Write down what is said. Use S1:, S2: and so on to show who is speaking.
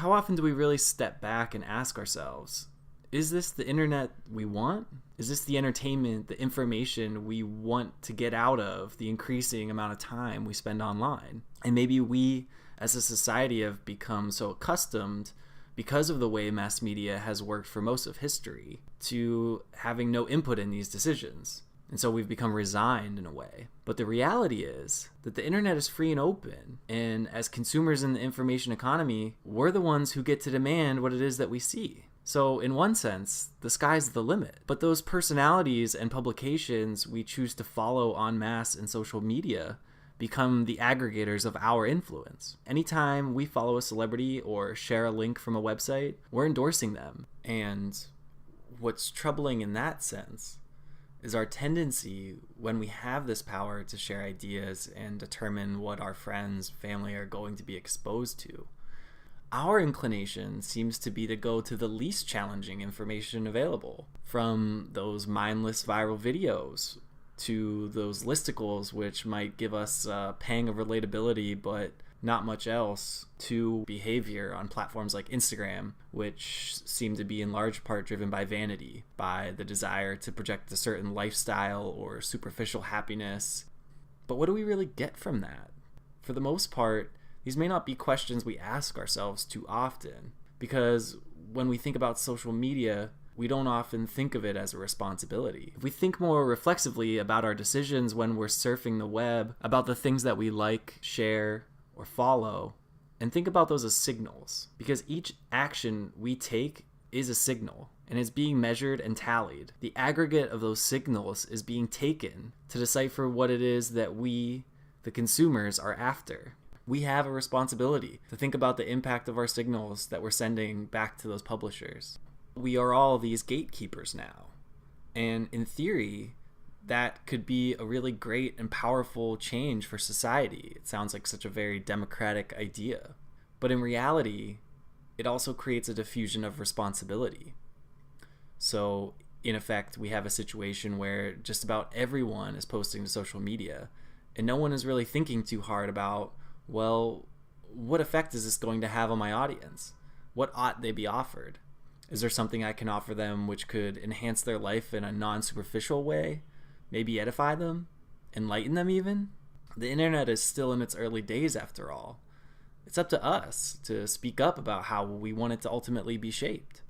S1: how often do we really step back and ask ourselves, is this the internet we want? Is this the entertainment, the information we want to get out of the increasing amount of time we spend online? And maybe we as a society have become so accustomed, because of the way mass media has worked for most of history, to having no input in these decisions. And so we've become resigned in a way. But the reality is that the internet is free and open. And as consumers in the information economy, we're the ones who get to demand what it is that we see. So in one sense, the sky's the limit. But those personalities and publications we choose to follow en masse in social media become the aggregators of our influence. Anytime we follow a celebrity or share a link from a website, we're endorsing them. And what's troubling in that sense is our tendency, when we have this power to share ideas and determine what our friends, family are going to be exposed to, our inclination seems to be to go to the least challenging information available, from those mindless viral videos to those listicles which might give us a pang of relatability but not much else, to behavior on platforms like Instagram, which seem to be in large part driven by vanity, by the desire to project a certain lifestyle or superficial happiness. But what do we really get from that? For the most part, these may not be questions we ask ourselves too often, because when we think about social media, we don't often think of it as a responsibility. If we think more reflexively about our decisions when we're surfing the web, about the things that we like, share, or follow, and think about those as signals, because each action we take is a signal and is being measured and tallied. The aggregate of those signals is being taken to decipher what it is that we, the consumers, are after. We have a responsibility to think about the impact of our signals that we're sending back to those publishers. We are all these gatekeepers now, and in theory, that could be a really great and powerful change for society. It sounds like such a very democratic idea. But in reality, it also creates a diffusion of responsibility. So, in effect, we have a situation where just about everyone is posting to social media, and no one is really thinking too hard about, well, what effect is this going to have on my audience? What ought they be offered? Is there something I can offer them which could enhance their life in a non-superficial way? Maybe edify them? Enlighten them even? The internet is still in its early days after all. It's up to us to speak up about how we want it to ultimately be shaped.